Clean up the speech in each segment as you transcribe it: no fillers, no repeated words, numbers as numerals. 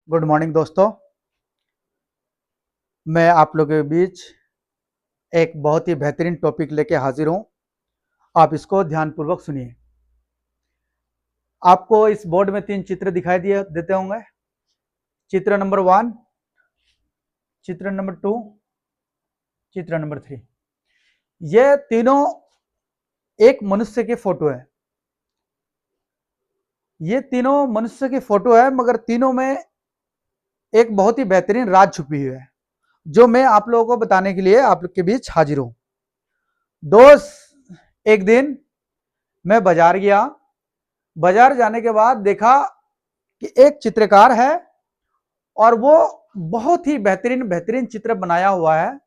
Good morning दोस्तों। मैं आप लोगों के बीच एक बहुत ही बेहतरीन टॉपिक लेके हाजिर हूं। आप इसको ध्यानपूर्वक सुनिए। आपको इस बोर्ड में 3 चित्र दिखाई देते होंगे। चित्र नंबर 1, चित्र नंबर 2, चित्र नंबर 3। ये तीनों एक मनुष्य के फोटो है। ये तीनों मनुष्य की फोटो है, मगर तीनों में एक बहुत ही बेहतरीन राज छुपी हुई है, जो मैं आप लोगों को बताने के लिए आप लोग के बीच हाजिर हूं। दोस्त, एक दिन मैं बाजार गया। बाजार जाने के बाद देखा कि एक चित्रकार है और वो बहुत ही बेहतरीन बेहतरीन चित्र बनाया हुआ है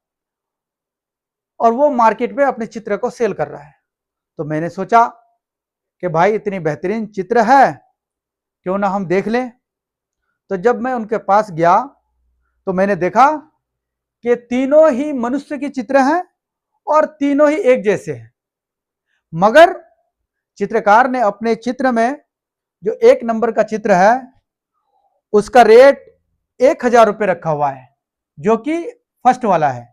और वो मार्केट में अपने चित्र को सेल कर रहा है। तो मैंने सोचा कि भाई इतनी बेहतरीन चित्र है, क्यों ना हम देख लें। तो जब मैं उनके पास गया तो मैंने देखा कि तीनों ही मनुष्य की चित्र हैं और तीनों ही एक जैसे हैं, मगर चित्रकार ने अपने चित्र में जो 1 नंबर का चित्र है उसका रेट 1000 रुपये रखा हुआ है, जो कि फर्स्ट वाला है।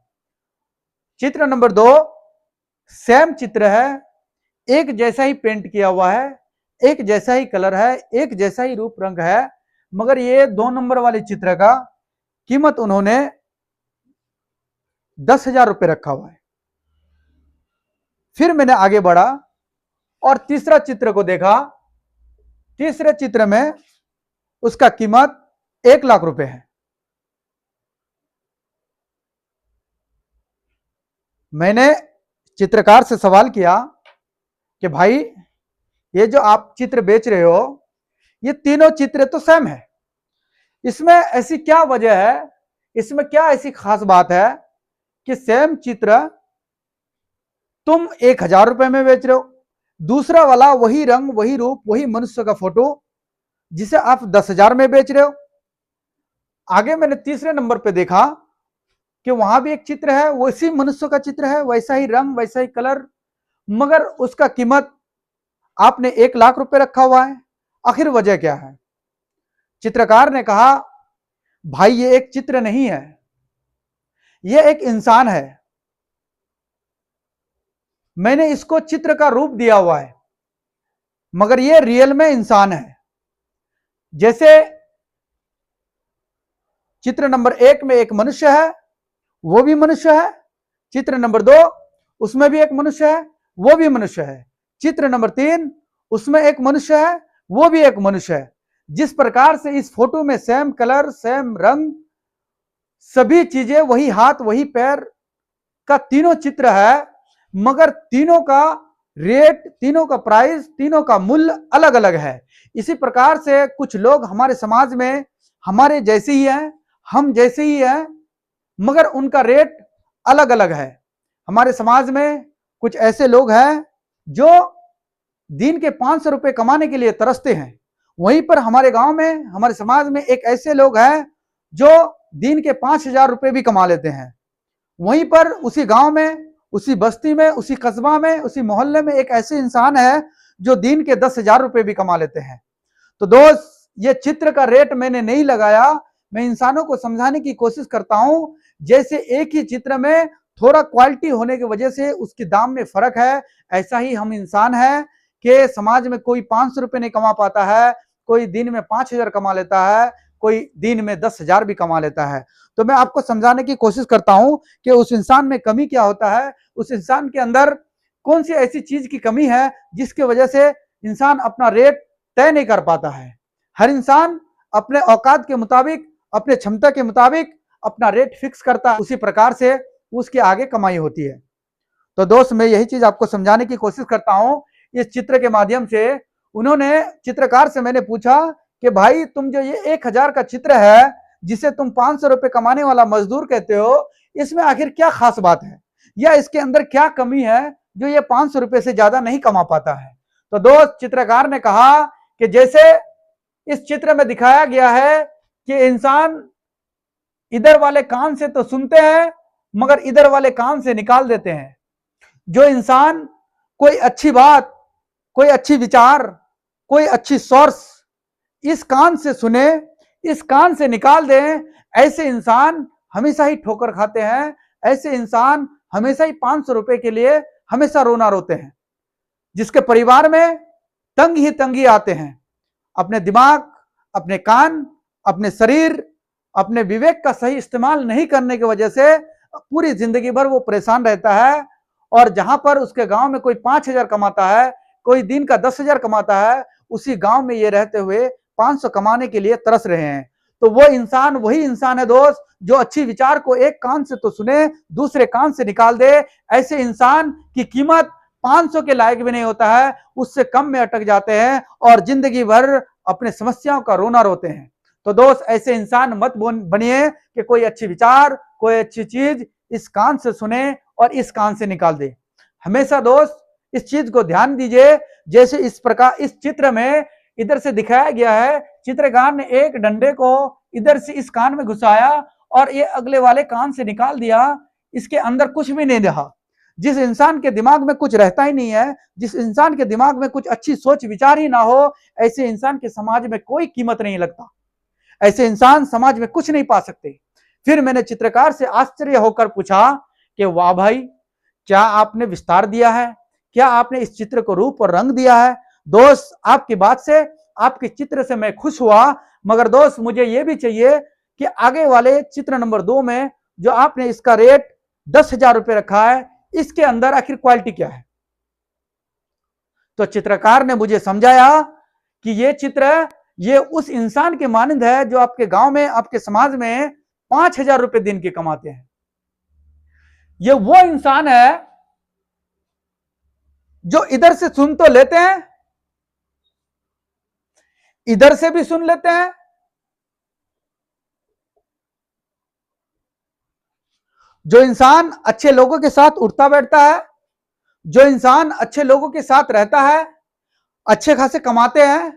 चित्र नंबर 2 सेम चित्र है, एक जैसा ही पेंट किया हुआ है, एक जैसा ही कलर है, एक जैसा ही रूप रंग है, मगर ये 2 नंबर वाले चित्र का कीमत उन्होंने 10,000 रुपये रखा हुआ है। फिर मैंने आगे बढ़ा और तीसरा चित्र को देखा। तीसरे चित्र में उसका कीमत 1 लाख रुपए है। मैंने चित्रकार से सवाल किया कि भाई ये जो आप चित्र बेच रहे हो, ये तीनों चित्र तो सेम है, इसमें ऐसी क्या वजह है, इसमें क्या ऐसी खास बात है कि सेम चित्र तुम 1000 रुपए में बेच रहे हो, दूसरा वाला वही रंग वही रूप वही मनुष्य का फोटो जिसे आप 10,000 में बेच रहे हो। आगे मैंने तीसरे नंबर पे देखा कि वहां भी एक चित्र है, वैसी मनुष्य का चित्र है, वैसा ही रंग वैसा ही कलर, मगर उसका कीमत आपने 1 लाख रुपए रखा हुआ है। आखिर वजह क्या है? चित्रकार ने कहा, भाई ये एक चित्र नहीं है, ये एक इंसान है। मैंने इसको चित्र का रूप दिया हुआ है, मगर ये रियल में इंसान है। जैसे चित्र नंबर 1 में एक मनुष्य है, वो भी मनुष्य है। चित्र नंबर 2 उसमें भी एक मनुष्य है, वो भी मनुष्य है। चित्र नंबर 3 उसमें एक मनुष्य है, वो भी एक मनुष्य है। जिस प्रकार से इस फोटो में सेम कलर सेम रंग सभी चीजें वही हाथ वही पैर का तीनों चित्र है, मगर तीनों का रेट तीनों का प्राइस तीनों का मूल्य अलग अलग है। इसी प्रकार से कुछ लोग हमारे समाज में हमारे जैसे ही हैं, हम जैसे ही हैं, मगर उनका रेट अलग अलग है। हमारे समाज में कुछ ऐसे लोग हैं जो दिन के 500 रुपए कमाने के लिए तरसते हैं। वहीं पर हमारे गांव में हमारे समाज में एक ऐसे लोग हैं जो दिन के 5,000 रुपए भी कमा लेते हैं। वहीं पर उसी गांव में उसी बस्ती में उसी कस्बा में उसी मोहल्ले में एक ऐसे इंसान है जो दिन के 10,000 रुपए भी कमा लेते हैं। तो दोस्त, ये चित्र का रेट मैंने नहीं लगाया, मैं इंसानों को समझाने की कोशिश करता हूं। जैसे एक ही चित्र में थोड़ा क्वालिटी होने की वजह से उसके दाम में फर्क है, ऐसा ही हम इंसान हैं कि समाज में कोई 500 रुपए नहीं कमा पाता है, कोई दिन में 5,000 कमा लेता है, कोई दिन में 10,000 भी कमा लेता है। तो मैं आपको समझाने की कोशिश करता हूं कि उस इंसान में कमी क्या होता है, उस इंसान के अंदर कौन सी ऐसी चीज की कमी है जिसकी वजह से इंसान अपना रेट तय नहीं कर पाता है। हर इंसान अपने औकात के मुताबिक अपने क्षमता के मुताबिक अपना रेट फिक्स करता है, उसी प्रकार से उसके आगे कमाई होती है। तो दोस्त, मैं यही चीज आपको समझाने की कोशिश करता हूं इस चित्र के माध्यम से। उन्होंने चित्रकार से मैंने पूछा कि भाई तुम जो ये 1000 का चित्र है जिसे तुम 500 रुपए कमाने वाला मजदूर कहते हो, इसमें आखिर क्या खास बात है या इसके अंदर क्या कमी है जो ये 500 रुपए से ज्यादा नहीं कमा पाता है? तो दोस्त, चित्रकार ने कहा कि जैसे इस चित्र में दिखाया गया है कि इंसान इधर वाले कान से तो सुनते हैं मगर इधर वाले कान से निकाल देते हैं। जो इंसान कोई अच्छी बात कोई अच्छी विचार कोई अच्छी सोर्स इस कान से सुने, इस कान से निकाल दें, ऐसे इंसान हमेशा ही ठोकर खाते हैं, ऐसे इंसान हमेशा ही 500 रुपए के लिए हमेशा रोना रोते हैं, जिसके परिवार में तंगी आते हैं। अपने दिमाग, अपने कान, अपने शरीर, अपने विवेक का सही इस्तेमाल नहीं करने की वजह से पूरी जिंदगी भर वो परेशान रहता है। और जहां पर उसके गांव में कोई 5,000 कमाता है, कोई दिन का 10,000 कमाता है, उसी गांव में ये रहते हुए 500 कमाने के लिए तरस रहे हैं। तो वो इंसान वही इंसान है दोस्त, जो अच्छी विचार को एक कान से तो सुने, दूसरे कान से निकाल दे। ऐसे इंसान की कीमत 500 के लायक भी नहीं होता है, उससे कम में अटक जाते हैं और जिंदगी भर अपने समस्याओं का रोना रोते हैं। तो दोस्त, ऐसे इंसान मत बनिए कि कोई अच्छी विचार, कोई अच्छी चीज इस कान से सुने और इस कान से निकाल दे। हमेशा दोस्त इस चीज को ध्यान दीजिए, जैसे इस प्रकार इस चित्र में इधर से दिखाया गया है, चित्रकार ने एक डंडे को इधर से इस कान में घुसाया और ये अगले वाले कान से निकाल दिया। इसके अंदर कुछ भी नहीं रहा। जिस इंसान के दिमाग में कुछ रहता ही नहीं है, जिस इंसान के दिमाग में कुछ अच्छी सोच विचार ही ना हो, ऐसे इंसान के समाज में कोई कीमत नहीं लगता। ऐसे इंसान समाज में कुछ नहीं पा सकते। फिर मैंने चित्रकार से आश्चर्य होकर पूछा कि वाह भाई, क्या आपने विस्तार दिया है? क्या आपने इस चित्र को रूप और रंग दिया है? दोस्त, आपकी बात से, आपके चित्र से मैं खुश हुआ, मगर दोस्त मुझे यह भी चाहिए कि आगे वाले चित्र नंबर 2 में जो आपने इसका रेट 10,000 रुपए रखा है, इसके अंदर आखिर क्वालिटी क्या है? तो चित्रकार ने मुझे समझाया कि यह चित्र ये उस इंसान के मानंद है जो आपके गांव में, आपके समाज में 5,000 रुपए दिन के कमाते हैं। ये वो इंसान है जो इधर से सुन तो लेते हैं, इधर से भी सुन लेते हैं, जो इंसान अच्छे लोगों के साथ उठता बैठता है, जो इंसान अच्छे लोगों के साथ रहता है, अच्छे खासे कमाते हैं,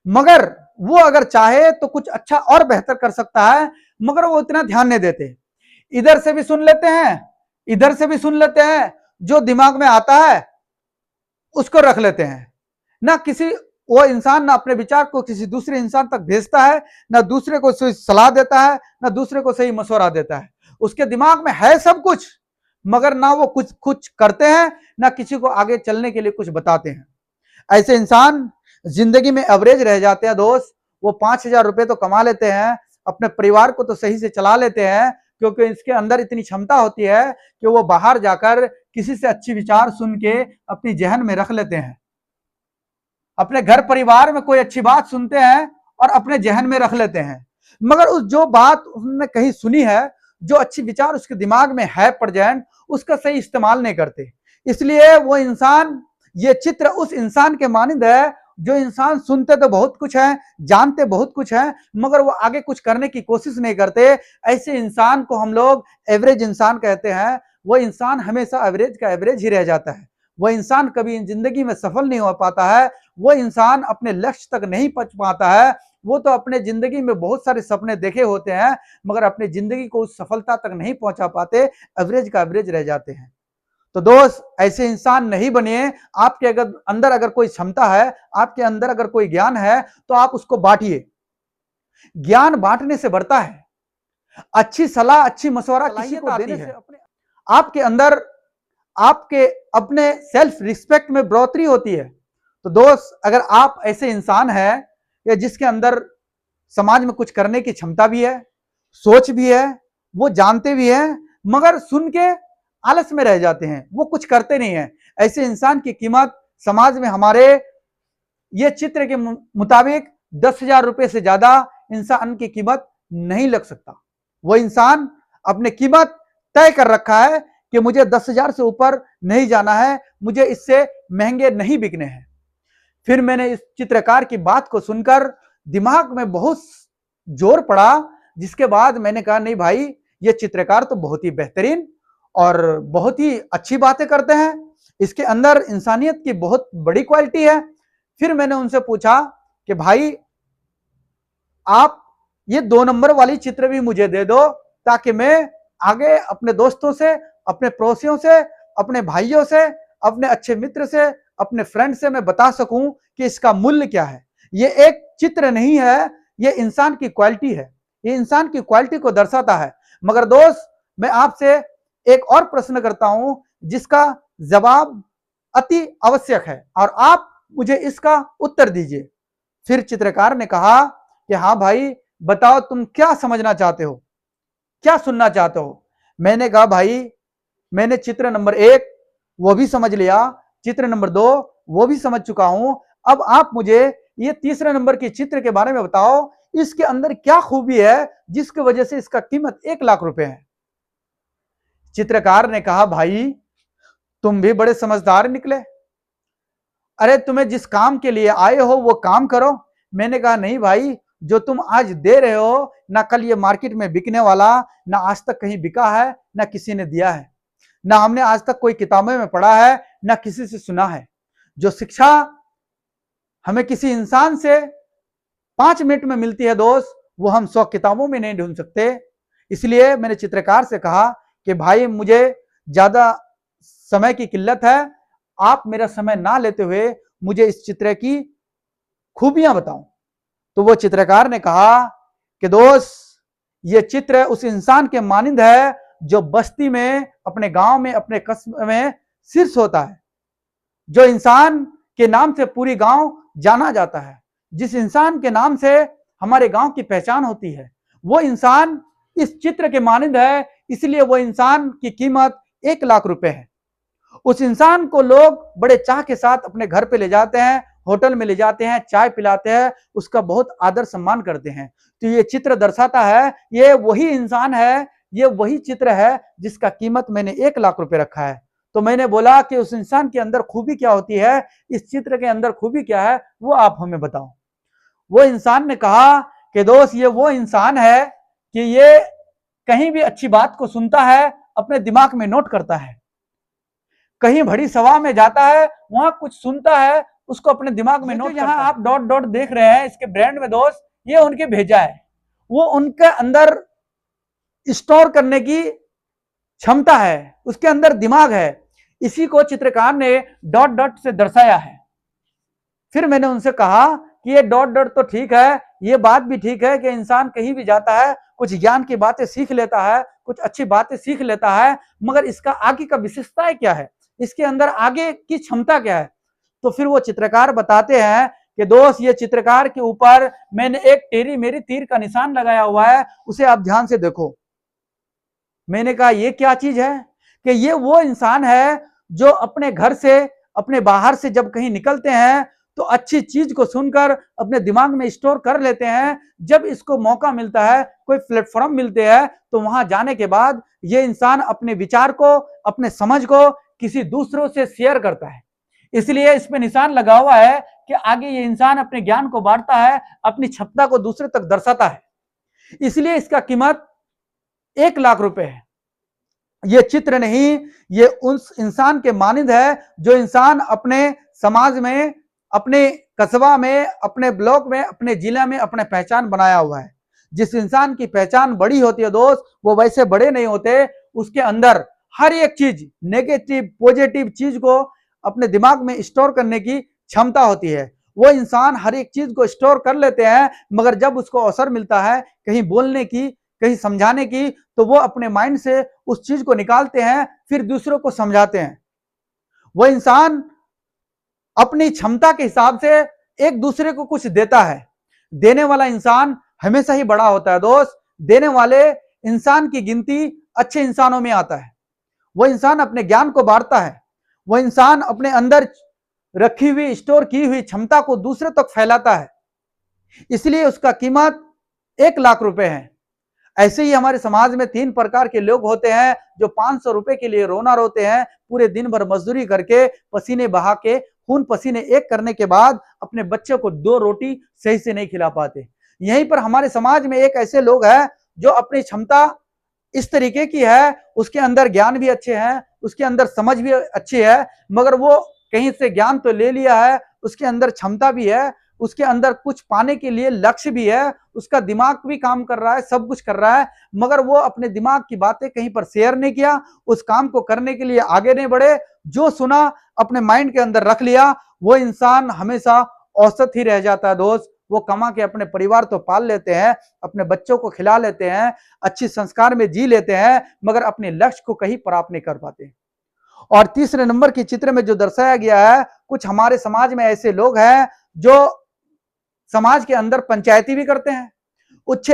मगर वो अगर चाहे तो कुछ अच्छा और बेहतर कर सकता है, मगर वो इतना ध्यान नहीं देते। इधर से भी सुन लेते हैं, इधर से भी सुन लेते हैं, जो दिमाग में आता है उसको रख लेते हैं। ना किसी वो इंसान ना अपने विचार को किसी दूसरे इंसान तक भेजता है, ना दूसरे को सही सलाह देता है, ना दूसरे को सही मशवरा देता है। उसके दिमाग में है सब कुछ, मगर ना वो कुछ करते हैं, ना किसी को आगे चलने के लिए कुछ बताते हैं। ऐसे इंसान जिंदगी में एवरेज रह जाते हैं दोस्त। वो 5,000 रुपए तो कमा लेते हैं, अपने परिवार को तो सही से चला लेते हैं, क्योंकि इसके अंदर इतनी क्षमता होती है कि वो बाहर जाकर किसी से अच्छी विचार सुन के अपनी जहन में रख लेते हैं। अपने घर परिवार में कोई अच्छी बात सुनते हैं और अपने जहन में रख लेते हैं, मगर उस जो बात उसने कहीं सुनी है, जो अच्छी विचार उसके दिमाग में है प्रेजेंट, उसका सही इस्तेमाल नहीं करते। इसलिए वो इंसान, ये चित्र उस इंसान के मानंद है जो इंसान सुनते तो बहुत कुछ है, जानते बहुत कुछ है, मगर वो आगे कुछ करने की कोशिश नहीं करते। ऐसे इंसान को हम लोग एवरेज इंसान कहते हैं। वो इंसान हमेशा एवरेज का एवरेज ही रह जाता है। वो इंसान कभी जिंदगी में सफल नहीं हो पाता है। वो इंसान अपने लक्ष्य तक नहीं पहुंच पाता है। वो तो अपने जिंदगी में बहुत सारे सपने देखे होते हैं, मगर अपनी जिंदगी को उस सफलता तक नहीं पहुंचा पाते, एवरेज का एवरेज रह जाते हैं। तो दोस्त, ऐसे इंसान नहीं बनिए। आपके अंदर अगर कोई क्षमता है, आपके अंदर अगर कोई ज्ञान है, तो आप उसको बांटिए। ज्ञान बांटने से बढ़ता है। अच्छी सलाह, अच्छी मशवरा किसी को देने से आपके अंदर, आपके अपने सेल्फ रिस्पेक्ट में बढ़ोतरी होती है। तो दोस्त, अगर आप ऐसे इंसान हैं या जिसके अंदर समाज में कुछ करने की क्षमता भी है, सोच भी है, वो जानते भी हैं, मगर सुन के आलस में रह जाते हैं, वो कुछ करते नहीं है, ऐसे इंसान की कीमत समाज में हमारे ये चित्र के मुताबिक 10,000 रुपए से ज्यादा इंसान की कीमत नहीं लग सकता। वो इंसान अपने कीमत तय कर रखा है कि मुझे 10,000 से ऊपर नहीं जाना है, मुझे इससे महंगे नहीं बिकने हैं। फिर मैंने इस चित्रकार की बात को सुनकर दिमाग में बहुत जोर पड़ा, जिसके बाद मैंने कहा नहीं भाई, ये चित्रकार तो बहुत ही बेहतरीन और बहुत ही अच्छी बातें करते हैं, इसके अंदर इंसानियत की बहुत बड़ी क्वालिटी है। फिर मैंने उनसे पूछा कि भाई, आप ये 2 नंबर वाली चित्र भी मुझे दे दो, ताकि मैं आगे अपने दोस्तों से, अपने पड़ोसियों से, अपने भाइयों से, अपने अच्छे मित्र से, अपने फ्रेंड से मैं बता सकूं कि इसका मूल्य क्या है। ये एक चित्र नहीं है, ये इंसान की क्वालिटी है, ये इंसान की क्वालिटी को दर्शाता है। मगर दोस्त, मैं आपसे एक और प्रश्न करता हूं जिसका जवाब अति आवश्यक है और आप मुझे इसका उत्तर दीजिए। फिर चित्रकार ने कहा कि हाँ भाई, बताओ तुम क्या समझना चाहते हो, क्या सुनना चाहते हो। मैंने कहा भाई, मैंने चित्र नंबर 1 वो भी समझ लिया, चित्र नंबर 2 वो भी समझ चुका हूं। अब आप मुझे ये तीसरे नंबर की चित्र के बारे में बताओ, इसके अंदर क्या खूबी है जिसकी वजह से इसका कीमत 1 लाख रुपए है। चित्रकार ने कहा भाई, तुम भी बड़े समझदार निकले। अरे तुम्हें जिस काम के लिए आए हो वो काम करो। मैंने कहा नहीं भाई, जो तुम आज दे रहे हो ना कल ये मार्केट में बिकने वाला, ना आज तक कहीं बिका है, ना किसी ने दिया है, ना हमने आज तक कोई किताबों में पढ़ा है, ना किसी से सुना है। जो शिक्षा हमें किसी इंसान से 5 मिनट में मिलती है दोस्त, वो हम 100 किताबों में नहीं ढूंढ सकते। इसलिए मैंने चित्रकार से कहा कि भाई, मुझे ज्यादा समय की किल्लत है, आप मेरा समय ना लेते हुए मुझे इस चित्र की खूबियां बताओ। तो वो चित्रकार ने कहा कि दोस्त, ये चित्र उस इंसान के मानिंद है जो बस्ती में, अपने गांव में, अपने कस्बे में शीर्ष होता है, जो इंसान के नाम से पूरी गांव जाना जाता है, जिस इंसान के नाम से हमारे गांव की पहचान होती है, वो इंसान इस चित्र के मानिंद है। इसलिए वो इंसान की कीमत 1 लाख रुपए है। उस इंसान को लोग बड़े चाह के साथ अपने घर पे ले जाते हैं, होटल में ले जाते हैं, चाय पिलाते हैं, उसका बहुत आदर सम्मान करते हैं। तो ये चित्र दर्शाता है, ये वही इंसान है, ये वही चित्र है जिसका कीमत मैंने 1 लाख रुपए रखा है। तो मैंने बोला कि उस इंसान के अंदर खूबी क्या होती है, इस चित्र के अंदर खूबी क्या है, वो आप हमें बताओ। वो इंसान ने कहा कि दोस्त, ये वो इंसान है कि ये कहीं भी अच्छी बात को सुनता है, अपने दिमाग में नोट करता है, कहीं बड़ी सभा में जाता है, वहां कुछ सुनता है, उसको अपने दिमाग में नोट। यहाँ आप डॉट डॉट देख रहे हैं इसके ब्रांड में दोस्त, ये उनके भेजा है, वो उनके अंदर स्टोर करने की क्षमता है, उसके अंदर दिमाग है। इसी को चित्रकार ने डॉट डॉट से दर्शाया है। फिर मैंने उनसे कहा कि ये डॉट डॉट तो ठीक है, ये बात भी ठीक है कि इंसान कहीं भी जाता है, कुछ ज्ञान की बातें सीख लेता है, कुछ अच्छी बातें सीख लेता है, मगर इसका आगे का विशेषताएं क्या है, इसके अंदर आगे की क्षमता क्या है। तो फिर वो चित्रकार बताते हैं कि दोस्त, ये चित्रकार के ऊपर मैंने एक टेरी मेरी तीर का निशान लगाया हुआ है, उसे आप ध्यान से देखो। मैंने कहा ये क्या चीज है? कि ये वो इंसान है जो अपने घर से, अपने बाहर से जब कहीं निकलते हैं तो अच्छी चीज को सुनकर अपने दिमाग में स्टोर कर लेते हैं। जब इसको मौका मिलता है, कोई प्लेटफॉर्म मिलते हैं, तो वहां जाने के बाद ये इंसान अपने विचार को, अपने समझ को किसी दूसरों से शेयर करता है। इसलिए इस पे निशान लगा हुआ है कि आगे ये इंसान अपने ज्ञान को बांटता है, अपनी क्षमता को दूसरे तक दर्शाता है। इसलिए इसका कीमत 1 लाख रुपए है। ये चित्र नहीं, ये उस इंसान के मानिंद है जो इंसान अपने समाज में, अपने कस्बा में, अपने ब्लॉक में, अपने जिला में अपने पहचान बनाया हुआ है। जिस इंसान की पहचान बड़ी होती है दोस्त, वो वैसे बड़े नहीं होते, उसके अंदर हर एक चीज, नेगेटिव पॉजिटिव चीज को अपने दिमाग में स्टोर करने की क्षमता होती है। वो इंसान हर एक चीज को स्टोर कर लेते हैं, मगर जब उसको अवसर मिलता है कहीं बोलने की, कहीं समझाने की, तो वो अपने माइंड से उस चीज को निकालते हैं, फिर दूसरों को समझाते हैं। वो इंसान अपनी क्षमता के हिसाब से एक दूसरे को कुछ देता है। देने वाला इंसान हमेशा ही बड़ा होता है दोस्त। देने वाले इंसान की गिनती अच्छे इंसानों में आता है। वो इंसान अपने ज्ञान को बांटता है, वो इंसान अपने अंदर रखी हुई, स्टोर की हुई क्षमता को दूसरे तक फैलाता है। इसलिए उसका कीमत 1 लाख रुपए है। ऐसे ही हमारे समाज में 3 प्रकार के लोग होते हैं जो 500 रुपए के लिए रोना रोते हैं, पूरे दिन भर मजदूरी करके, पसीने बहा के, खून पसीने एक करने के बाद अपने बच्चे को 2 रोटी सही से नहीं खिला पाते। यहीं पर हमारे समाज में एक ऐसे लोग हैं जो अपनी क्षमता इस तरीके की है, उसके अंदर ज्ञान भी अच्छे हैं, उसके अंदर समझ भी अच्छी है, मगर वो कहीं से ज्ञान तो ले लिया है, उसके अंदर क्षमता भी है, उसके अंदर कुछ पाने के लिए लक्ष्य भी है, उसका दिमाग भी काम कर रहा है, सब कुछ कर रहा है, मगर वो अपने दिमाग की बातें कहीं पर शेयर नहीं किया, उस काम को करने के लिए आगे नहीं बढ़े। जो सुना अपने माइंड के अंदर रख लिया, वो इंसान हमेशा औसत ही रह जाता है दोस्त, वो कमा के अपने परिवार तो पाल लेते हैं, अपने बच्चों को खिला लेते हैं, अच्छी संस्कार में जी लेते हैं, मगर अपने लक्ष्य को कहीं प्राप्त नहीं कर पाते। और तीसरे नंबर के चित्र में जो दर्शाया गया है, कुछ हमारे समाज में ऐसे लोग हैं जो समाज के अंदर पंचायती भी करते हैं, उच्च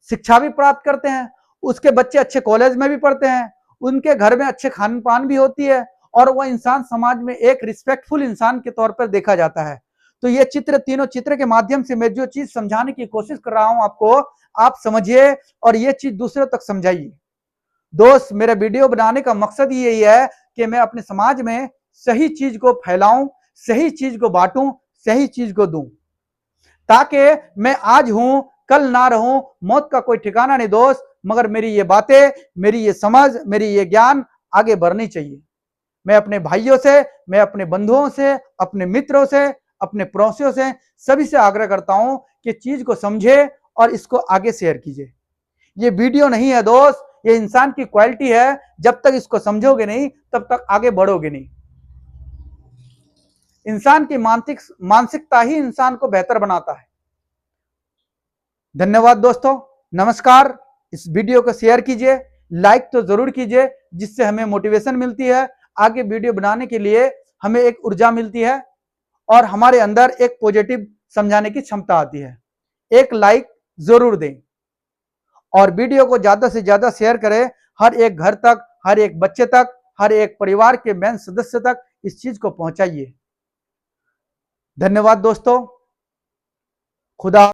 शिक्षा भी प्राप्त करते हैं, उसके बच्चे अच्छे कॉलेज में भी पढ़ते हैं, उनके घर में अच्छे खान पान भी होती है, और वह इंसान समाज में एक रिस्पेक्टफुल इंसान के तौर पर देखा जाता है। तो ये चित्र, तीनों चित्र के माध्यम से मैं जो चीज समझाने की कोशिश कर रहा हूं आपको, आप समझिए और ये चीज दूसरों तक समझाइए। दोस्त, मेरा वीडियो बनाने का मकसद ही यही है कि मैं अपने समाज में सही चीज को फैलाऊं, सही चीज को बांटूं, सही चीज को दूं, ताकि मैं आज हूं कल ना रहूं, मौत का कोई ठिकाना नहीं दोस्त, मगर मेरी ये बातें, मेरी ये समझ, मेरी ये ज्ञान आगे बढ़नी चाहिए। मैं अपने भाइयों से, मैं अपने बंधुओं से, अपने मित्रों से, अपने पड़ोसियों से, सभी से आग्रह करता हूं कि चीज को समझे और इसको आगे शेयर कीजिए। ये वीडियो नहीं है दोस्त, ये इंसान की क्वालिटी है। जब तक इसको समझोगे नहीं तब तक आगे बढ़ोगे नहीं। इंसान की मानसिकता ही इंसान को बेहतर बनाता है। धन्यवाद दोस्तों, नमस्कार। इस वीडियो को शेयर कीजिए, लाइक तो जरूर कीजिए, जिससे हमें मोटिवेशन मिलती है, आगे वीडियो बनाने के लिए हमें एक ऊर्जा मिलती है और हमारे अंदर एक पॉजिटिव समझाने की क्षमता आती है। एक लाइक जरूर दें और वीडियो को ज्यादा से ज्यादा शेयर करें, हर एक घर तक, हर एक बच्चे तक, हर एक परिवार के मेन सदस्य तक इस चीज को पहुंचाइए। धन्यवाद दोस्तों, खुदा।